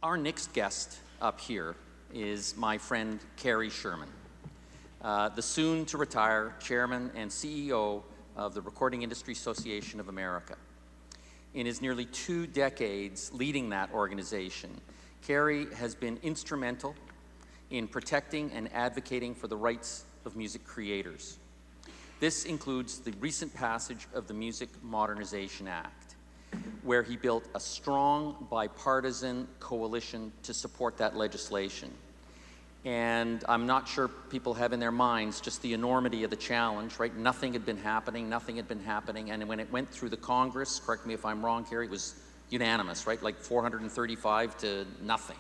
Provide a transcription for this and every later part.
Our next guest up here is my friend Cary Sherman, the soon-to-retire chairman and CEO of the Recording Industry Association of America. In his nearly 2 decades leading that organization, Cary has been instrumental in protecting and advocating for the rights of music creators. This includes the recent passage of the Music Modernization Act, where he built a strong bipartisan coalition to support that legislation. And I'm not sure people have in their minds just the enormity of the challenge, right? Nothing had been happening, and when it went through the Congress, correct me if I'm wrong, Cary, it was unanimous, right? Like 435 to nothing.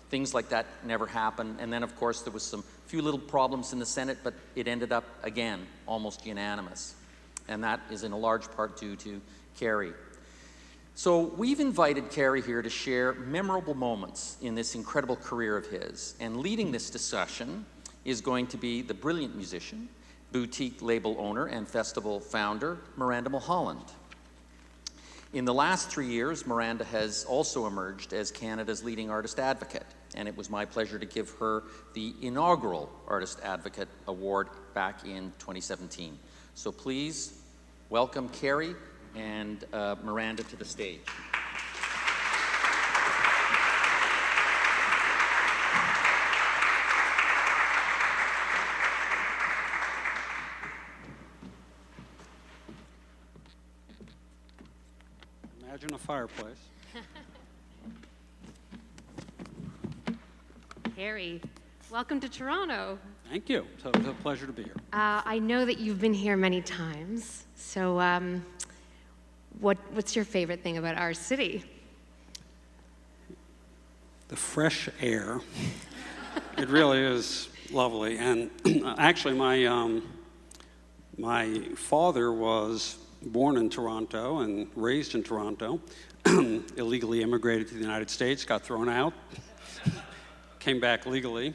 Things like that never happened. And then, of course, there was some few little problems in the Senate, but it ended up, again, almost unanimous. And that is in a large part due to Cary. So we've invited Cary here to share memorable moments in this incredible career of his. And leading this discussion is going to be the brilliant musician, boutique label owner, and festival founder, Miranda Mulholland. In the last 3 years, Miranda has also emerged as Canada's leading artist advocate. And it was my pleasure to give her the inaugural Artist Advocate Award back in 2017. So please welcome Cary and Miranda to the stage. Imagine a fireplace. Cary, welcome to Toronto. Thank you. So it's a pleasure to be here. I know that you've been here many times, so what's your favorite thing about our city? The fresh air. It really is lovely. And actually, my father was born in Toronto and raised in Toronto, illegally immigrated to the United States, got thrown out, came back legally,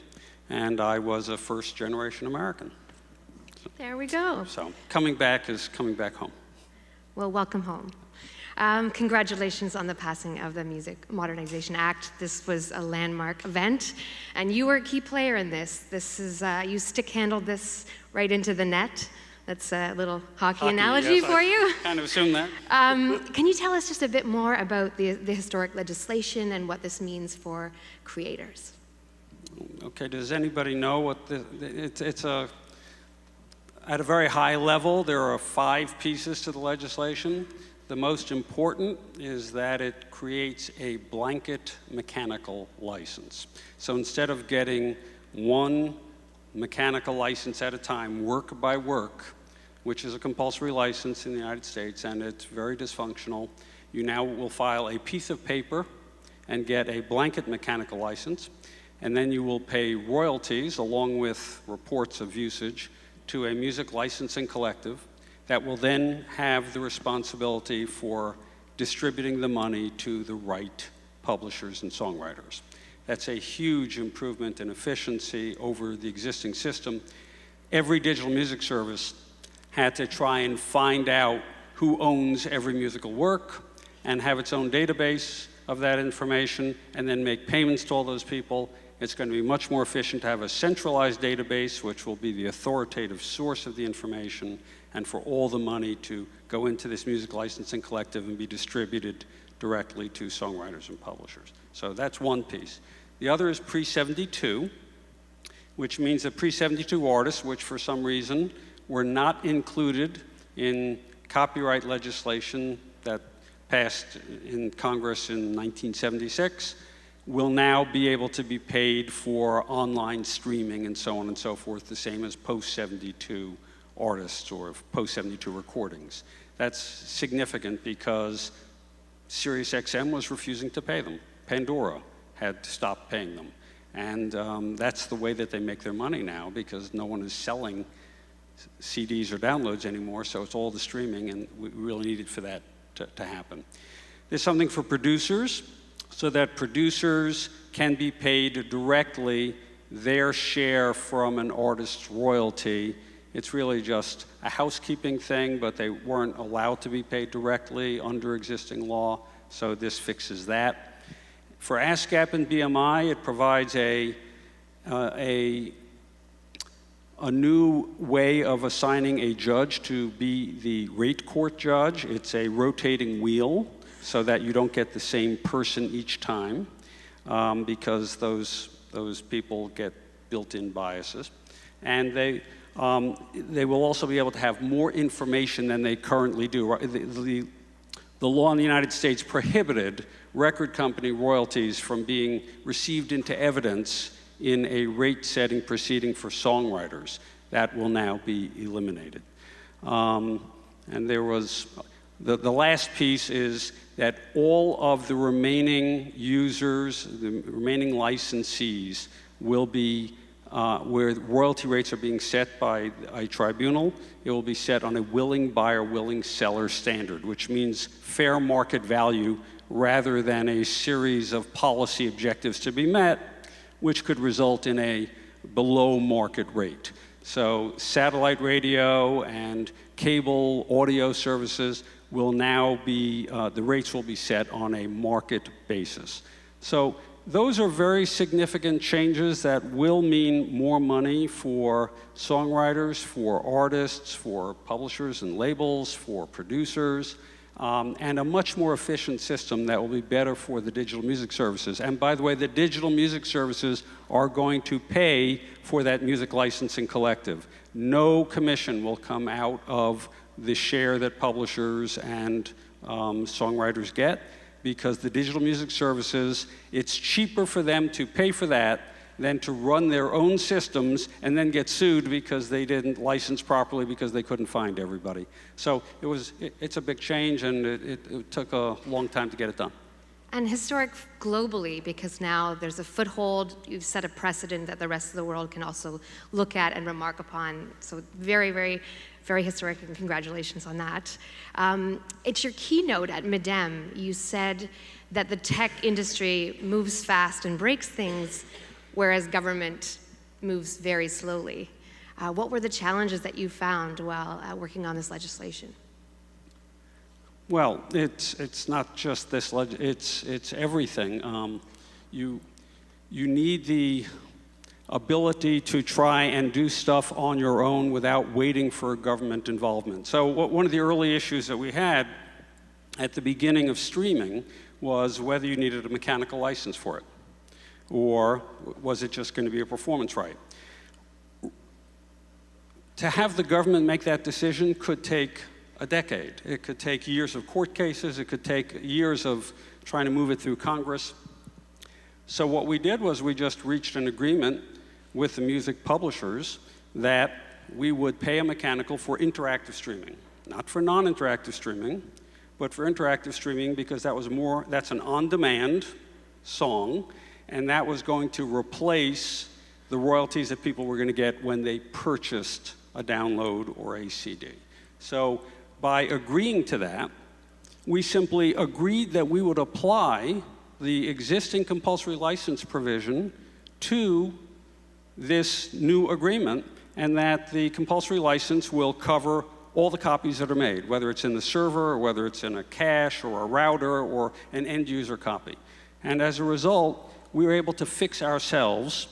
and I was a first-generation American. There we go. So coming back is coming back home. Well, welcome home. Congratulations on the passing of the Music Modernization Act. This was a landmark event, and you were a key player in this. This is, you stick-handled this right into the net. That's a little hockey analogy yes, for you. Kind of assumed that. Can you tell us just a bit more about the historic legislation and what this means for creators? Okay, does anybody know what it's a, at a very high level, there are 5 pieces to the legislation. The most important is that it creates a blanket mechanical license. So instead of getting one mechanical license at a time, work by work, which is a compulsory license in the United States, and it's very dysfunctional, you now will file a piece of paper and get a blanket mechanical license, and then you will pay royalties along with reports of usage to a music licensing collective that will then have the responsibility for distributing the money to the right publishers and songwriters. That's a huge improvement in efficiency over the existing system. Every digital music service had to try and find out who owns every musical work and have its own database of that information and then make payments to all those people. It's going to be much more efficient to have a centralized database, which will be the authoritative source of the information, and for all the money to go into this music licensing collective and be distributed directly to songwriters and publishers. So that's one piece. The other is pre-72, which means that pre-72 artists, which for some reason were not included in copyright legislation that passed in Congress in 1976, will now be able to be paid for online streaming and so on and so forth, the same as post-72 artists or post-72 recordings. That's significant because SiriusXM was refusing to pay them. Pandora had stopped paying them. And that's the way that they make their money now, because no one is selling CDs or downloads anymore, so it's all the streaming, and we really needed for that to happen. There's something for producers, so that producers can be paid directly their share from an artist's royalty. It's really just a housekeeping thing, but they weren't allowed to be paid directly under existing law, so this fixes that. For ASCAP and BMI, it provides a new way of assigning a judge to be the rate court judge. It's a rotating wheel so that you don't get the same person each time because those people get built-in biases. And they will also be able to have more information than they currently do. The law in the United States prohibited record company royalties from being received into evidence in a rate-setting proceeding for songwriters. That will now be eliminated. And there was, the last piece is that all of the remaining users, the remaining licensees will be, where royalty rates are being set by a tribunal, it will be set on a willing buyer, willing seller standard, which means fair market value rather than a series of policy objectives to be met, which could result in a below market rate. So satellite radio and cable audio services will now be, the rates will be set on a market basis. So those are very significant changes that will mean more money for songwriters, for artists, for publishers and labels, for producers, and a much more efficient system that will be better for the digital music services. And by the way, the digital music services are going to pay for that music licensing collective. No commission will come out of the share that publishers and songwriters get, because the digital music services, it's cheaper for them to pay for that than to run their own systems and then get sued because they didn't license properly because they couldn't find everybody. So it's a big change, and it took a long time to get it done. And historic globally, because now there's a foothold, you've set a precedent that the rest of the world can also look at and remark upon. So very, very, very historic, and congratulations on that. It's your keynote at MIDEM. You said that the tech industry moves fast and breaks things, whereas government moves very slowly. What were the challenges that you found while working on this legislation? Well, it's not just this, it's everything. You need the ability to try and do stuff on your own without waiting for government involvement. So one of the early issues that we had at the beginning of streaming was whether you needed a mechanical license for it, or was it just going to be a performance right? To have the government make that decision could take a decade. It could take years of court cases. It could take years of trying to move it through Congress. So what we did was we just reached an agreement with the music publishers that we would pay a mechanical for interactive streaming, not for non-interactive streaming, but for interactive streaming, because that's an on-demand song, and that was going to replace the royalties that people were going to get when they purchased a download or a CD. So by agreeing to that, we simply agreed that we would apply the existing compulsory license provision to this new agreement, and that the compulsory license will cover all the copies that are made, whether it's in the server, or whether it's in a cache or a router or an end user copy. And as a result, we were able to fix ourselves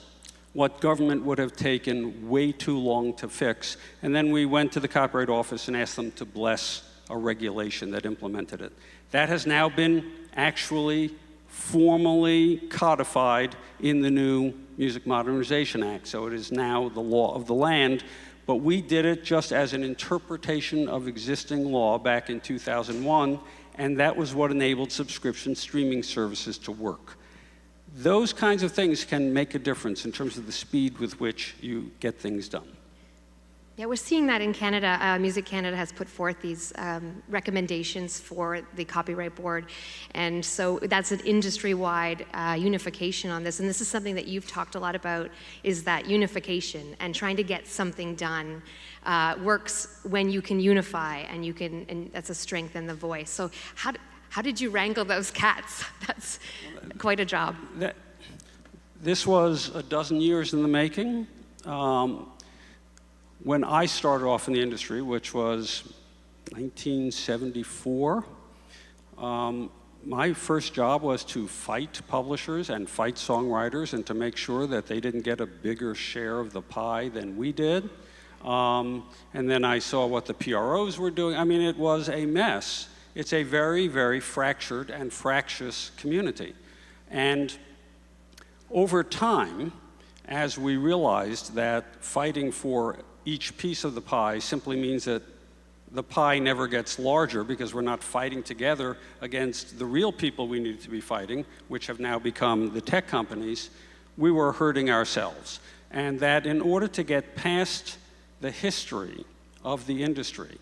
what government would have taken way too long to fix. And then we went to the Copyright Office and asked them to bless a regulation that implemented it. That has now been actually formally codified in the new Music Modernization Act. So it is now the law of the land. But we did it just as an interpretation of existing law back in 2001, and that was what enabled subscription streaming services to work. Those kinds of things can make a difference in terms of the speed with which you get things done. Yeah, we're seeing that in Canada. Music Canada has put forth these recommendations for the Copyright Board, and so that's an industry-wide unification on this. And this is something that you've talked a lot about, is that unification and trying to get something done works when you can unify, and that's a strength in the voice. So how did you wrangle those cats? That's quite a job. This was a dozen years in the making. When I started off in the industry, which was 1974, my first job was to fight publishers and fight songwriters and to make sure that they didn't get a bigger share of the pie than we did. And then I saw what the PROs were doing. I mean, it was a mess. It's a very, very fractured and fractious community. And over time, as we realized that fighting for each piece of the pie simply means that the pie never gets larger because we're not fighting together against the real people we needed to be fighting, which have now become the tech companies, we were hurting ourselves. And that in order to get past the history of the industry,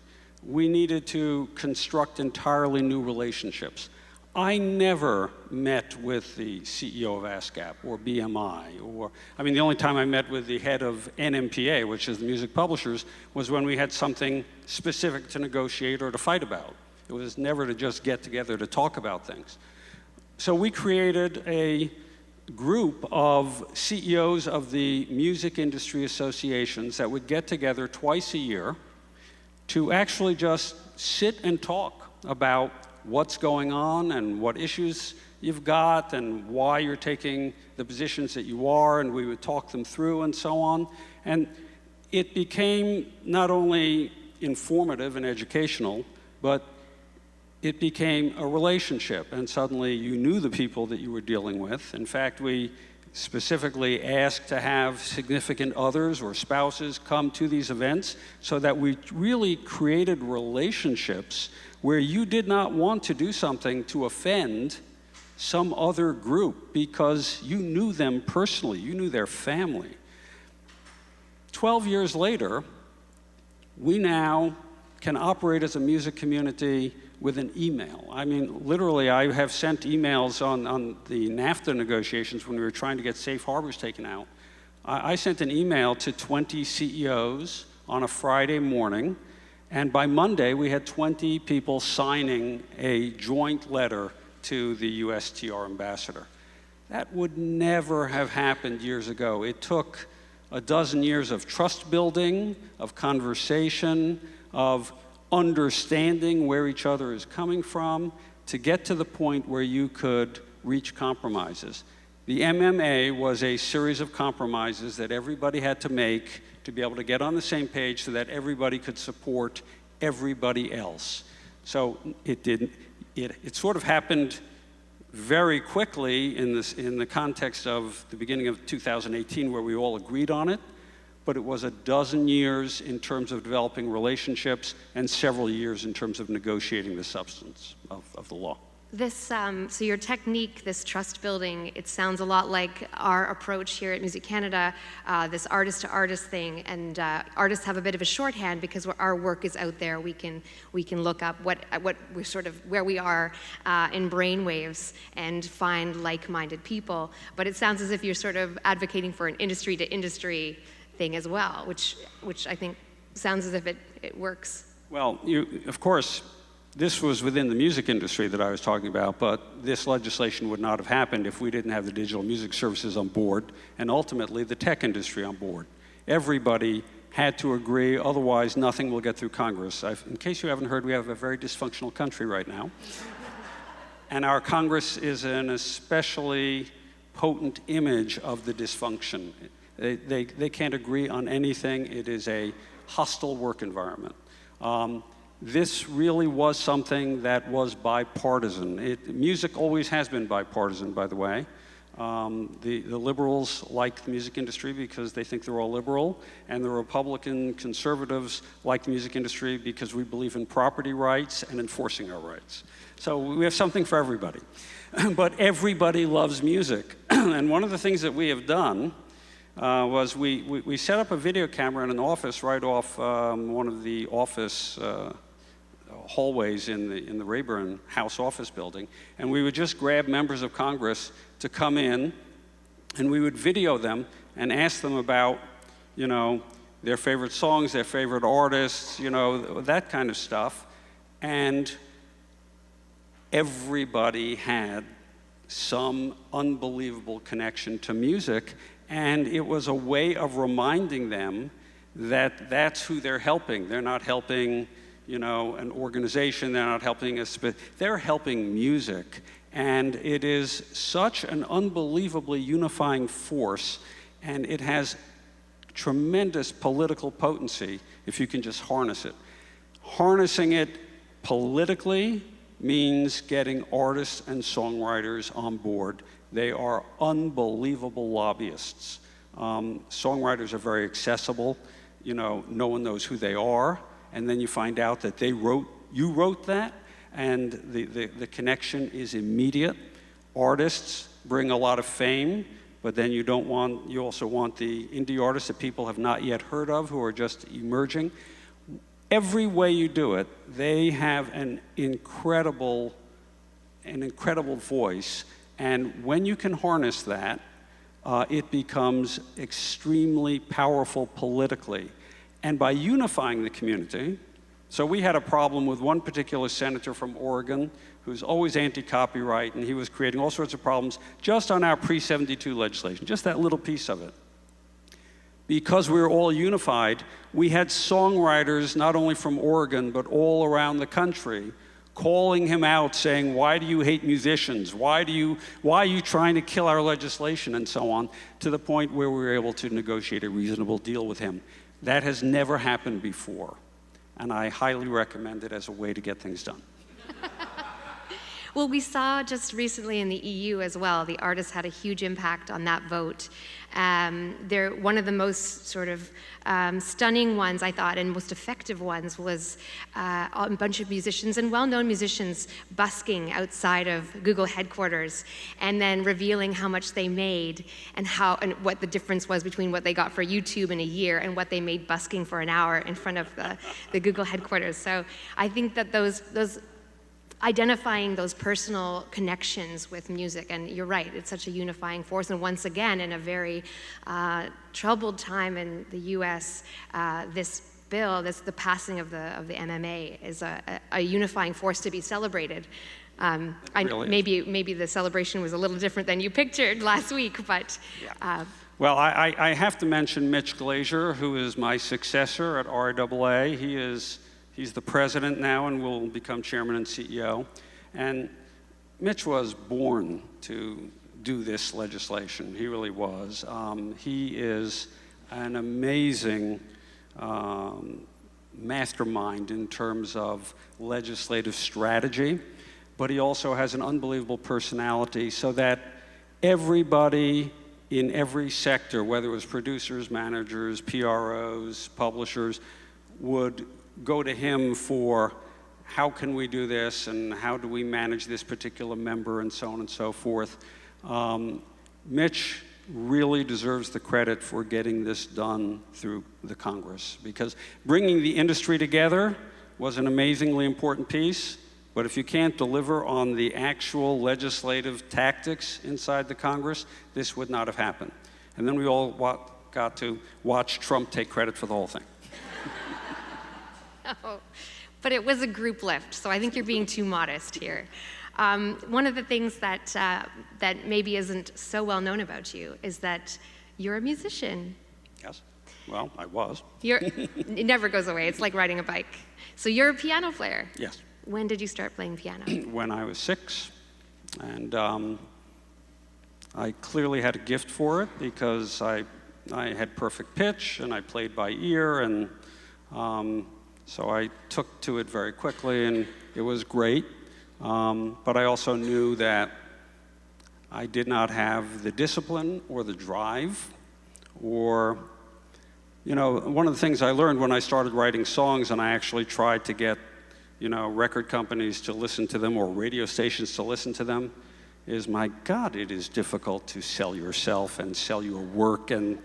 we needed to construct entirely new relationships. I never met with the CEO of ASCAP or BMI, I mean, the only time I met with the head of NMPA, which is the music publishers, was when we had something specific to negotiate or to fight about. It was never to just get together to talk about things. So we created a group of CEOs of the music industry associations that would get together twice a year to actually just sit and talk about what's going on and what issues you've got and why you're taking the positions that you are, and we would talk them through and so on. And it became not only informative and educational, but it became a relationship, and suddenly you knew the people that you were dealing with. In fact, we specifically asked to have significant others or spouses come to these events so that we really created relationships where you did not want to do something to offend some other group because you knew them personally, you knew their family. 12 years later, we now can operate as a music community with an email. I mean, literally, I have sent emails on the NAFTA negotiations when we were trying to get safe harbors taken out. I sent an email to 20 CEOs on a Friday morning, and by Monday, we had 20 people signing a joint letter to the USTR ambassador. That would never have happened years ago. It took a dozen years of trust building, of conversation, of understanding where each other is coming from to get to the point where you could reach compromises. The MMA was a series of compromises that everybody had to make to be able to get on the same page so that everybody could support everybody else. So it sort of happened very quickly in the context of the beginning of 2018 where we all agreed on it, but it was a dozen years in terms of developing relationships and several years in terms of negotiating the substance of the law. This, so your technique, this trust building, it sounds a lot like our approach here at Music Canada, this artist-to-artist thing, and artists have a bit of a shorthand because our work is out there. We can look up what we're sort of where we are in brainwaves and find like-minded people. But it sounds as if you're sort of advocating for an industry-to-industry thing as well, which I think sounds as if it works. Well, of course, this was within the music industry that I was talking about, but this legislation would not have happened if we didn't have the digital music services on board and ultimately the tech industry on board. Everybody had to agree, otherwise nothing will get through Congress. In case you haven't heard, we have a very dysfunctional country right now. And our Congress is an especially potent image of the dysfunction. They can't agree on anything. It is a hostile work environment. This really was something that was bipartisan. Music always has been bipartisan, by the way. The liberals like the music industry because they think they're all liberal, and the Republican conservatives like the music industry because we believe in property rights and enforcing our rights. So we have something for everybody. But everybody loves music. And one of the things that we have done was we set up a video camera in an office right off one of the office hallways in the Rayburn House office building, and we would just grab members of Congress to come in, and we would video them and ask them about, their favorite songs, their favorite artists, that kind of stuff, and everybody had some unbelievable connection to music, and it was a way of reminding them that that's who they're helping. They're not helping an organization. They're not helping us, but they're helping music. And it is such an unbelievably unifying force, and it has tremendous political potency if you can just harness it. Harnessing it politically means getting artists and songwriters on board. They are unbelievable lobbyists. Songwriters are very accessible. No one knows who they are, and then you find out that you wrote that, and the connection is immediate. Artists bring a lot of fame, but then you also want the indie artists that people have not yet heard of, who are just emerging. Every way you do it, they have an incredible voice, and when you can harness that, it becomes extremely powerful politically. And by unifying the community, so we had a problem with one particular senator from Oregon who's always anti-copyright, and he was creating all sorts of problems just on our pre-72 legislation, just that little piece of it. Because we were all unified, we had songwriters not only from Oregon, but all around the country calling him out, saying, why do you hate musicians? Why are you trying to kill our legislation, and so on, to the point where we were able to negotiate a reasonable deal with him. That has never happened before, and I highly recommend it as a way to get things done. Well, we saw just recently in the EU as well, the artists had a huge impact on that vote. They're one of the most sort of stunning ones, I thought, and most effective ones was a bunch of musicians and well-known musicians busking outside of Google headquarters and then revealing how much they made and what the difference was between what they got for YouTube in a year and what they made busking for an hour in front of the Google headquarters. So I think that those identifying those personal connections with music, and you're right, it's such a unifying force, and once again, in a very troubled time in the U.S., this bill, the passing of the MMA is a unifying force to be celebrated. Maybe the celebration was a little different than you pictured last week, but... Well, I have to mention Mitch Glazier, who is my successor at RIAA. He's the president now and will become chairman and CEO. And Mitch was born to do this legislation. He really was. He is an amazing mastermind in terms of legislative strategy, but he also has an unbelievable personality so that everybody in every sector, whether it was producers, managers, PROs, publishers, would go to him for how can we do this and how do we manage this particular member and so on and so forth. Mitch really deserves the credit for getting this done through the Congress, because bringing the industry together was an amazingly important piece, but if you can't deliver on the actual legislative tactics inside the Congress, this would not have happened. And then we all got to watch Trump take credit for the whole thing. Oh, but it was a group lift, so I think you're being too modest here. One of the things that maybe isn't so well known about you is that you're a musician. Yes, well, I was. It never goes away. It's like riding a bike. So you're a piano player. Yes. When did you start playing piano? When I was 6, and I clearly had a gift for it because I had perfect pitch and I played by ear, and so I took to it very quickly, and it was great. But I also knew that I did not have the discipline or the drive, or, one of the things I learned when I started writing songs, and I actually tried to get, record companies to listen to them or radio stations to listen to them, is, my God, it is difficult to sell yourself and sell your work, and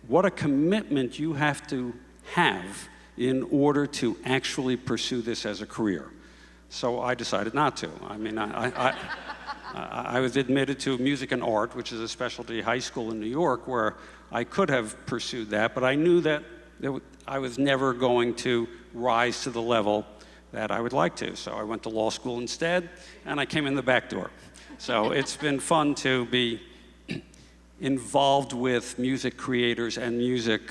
what a commitment you have to have in order to actually pursue this as a career. So I decided not to. I mean, I was admitted to music and art, which is a specialty high school in New York, where I could have pursued that, but I knew that I was never going to rise to the level that I would like to. So I went to law school instead, and I came in the back door. So it's been fun to be involved with music creators and music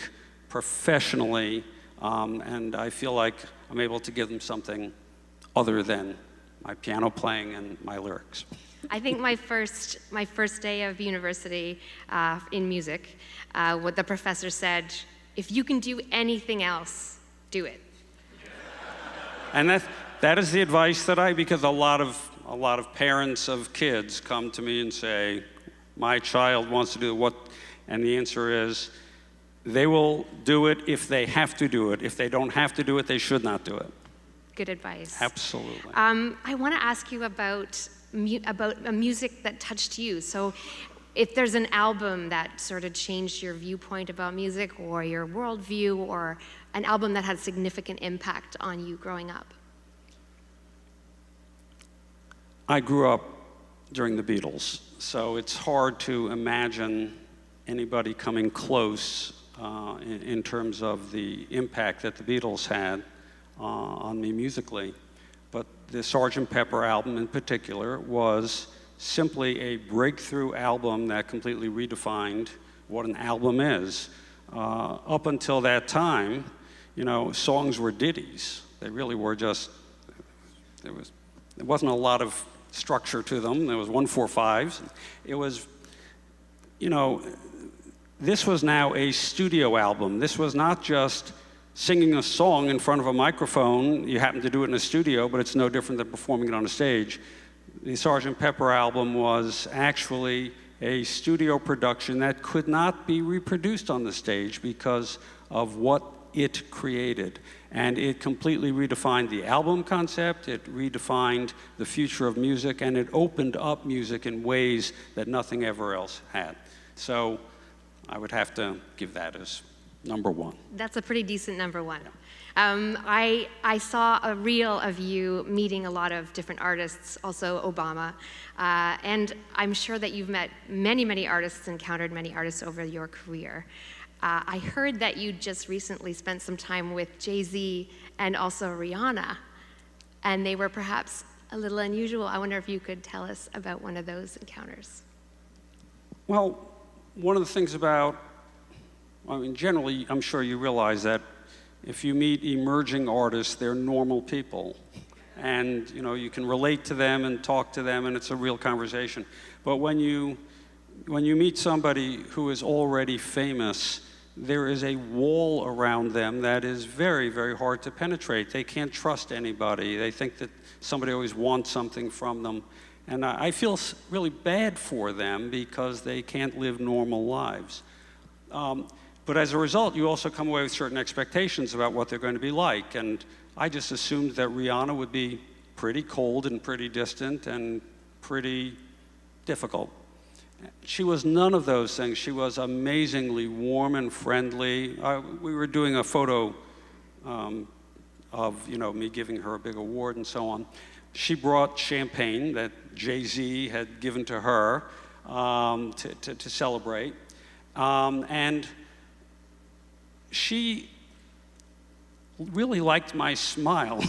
professionally And I feel like I'm able to give them something other than my piano playing and my lyrics. I think my first day of university in music, what the professor said, if you can do anything else, do it. And that is the advice that because a lot of parents of kids come to me and say, my child wants to do what, and the answer is, they will do it if they have to do it. If they don't have to do it, they should not do it. Good advice. Absolutely. I want to ask you about a music that touched you. So if there's an album that sort of changed your viewpoint about music or your worldview, or an album that had significant impact on you growing up. I grew up during the Beatles, so it's hard to imagine anybody coming close in terms of the impact that the Beatles had on me musically. But the Sgt. Pepper album in particular was simply a breakthrough album that completely redefined what an album is. Up until that time, songs were ditties. They really were just, there wasn't a lot of structure to them. There was 1-4-5s. It was, this was now a studio album. This was not just singing a song in front of a microphone. You happen to do it in a studio, but it's no different than performing it on a stage. The Sgt. Pepper album was actually a studio production that could not be reproduced on the stage because of what it created. And it completely redefined the album concept, it redefined the future of music, and it opened up music in ways that nothing ever else had. So I would have to give that as number one. That's a pretty decent number one. I saw a reel of you meeting a lot of different artists, also Obama, and I'm sure that you've met many, many artists, encountered many artists over your career. I heard that you just recently spent some time with Jay-Z and also Rihanna, and they were perhaps a little unusual. I wonder if you could tell us about one of those encounters. Well, one of the things about, generally, I'm sure you realize that if you meet emerging artists, they're normal people. And, you can relate to them and talk to them, and it's a real conversation. But when you meet somebody who is already famous, there is a wall around them that is very, very hard to penetrate. They can't trust anybody. They think that somebody always wants something from them. And I feel really bad for them because they can't live normal lives. But as a result, you also come away with certain expectations about what they're going to be like. And I just assumed that Rihanna would be pretty cold and pretty distant and pretty difficult. She was none of those things. She was amazingly warm and friendly. We were doing a photo of me giving her a big award and so on. She brought champagne that Jay-Z had given to her to celebrate. And she really liked my smile.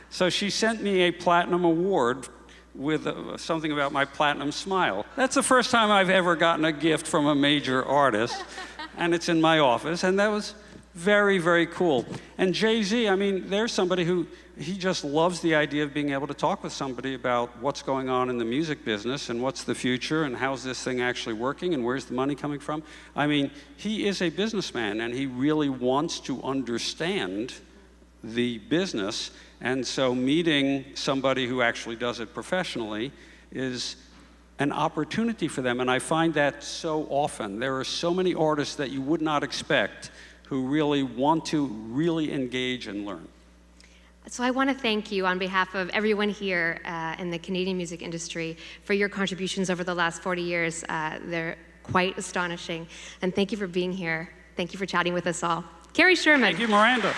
So she sent me a platinum award with something about my platinum smile. That's the first time I've ever gotten a gift from a major artist, and it's in my office, and that was very, very cool. And Jay-Z, there's somebody who, he just loves the idea of being able to talk with somebody about what's going on in the music business and what's the future and how's this thing actually working and where's the money coming from. He is a businessman, and he really wants to understand the business. And so meeting somebody who actually does it professionally is an opportunity for them. And I find that so often. There are so many artists that you would not expect who really want to really engage and learn. So I want to thank you on behalf of everyone here in the Canadian music industry for your contributions over the last 40 years. They're quite astonishing. And thank you for being here. Thank you for chatting with us all. Cary Sherman. Thank you, Miranda.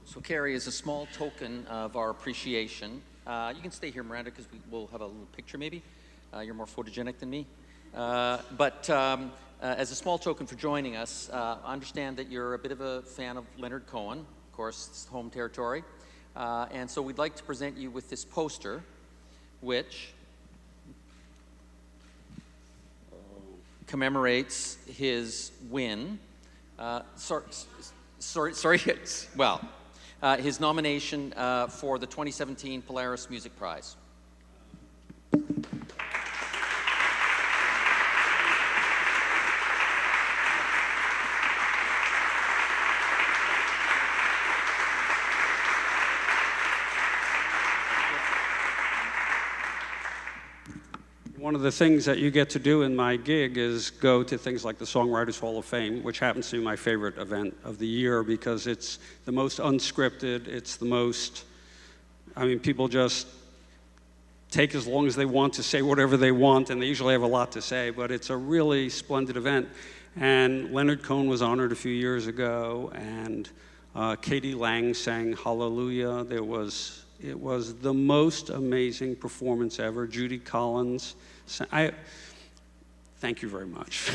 So Cary, as a small token of our appreciation, you can stay here, Miranda, because we'll have a little picture maybe. You're more photogenic than me. as a small token for joining us, I understand that you're a bit of a fan of Leonard Cohen, of course, it's home territory. And so we'd like to present you with this poster, which commemorates his win. His nomination for the 2017 Polaris Music Prize. One of the things that you get to do in my gig is go to things like the Songwriters Hall of Fame, which happens to be my favorite event of the year because it's the most unscripted, it's the most, I mean, people just take as long as they want to say whatever they want, and they usually have a lot to say, but it's a really splendid event. And Leonard Cohen was honored a few years ago, and Katie Lang sang Hallelujah. It was the most amazing performance ever. Judy Collins. Thank you very much.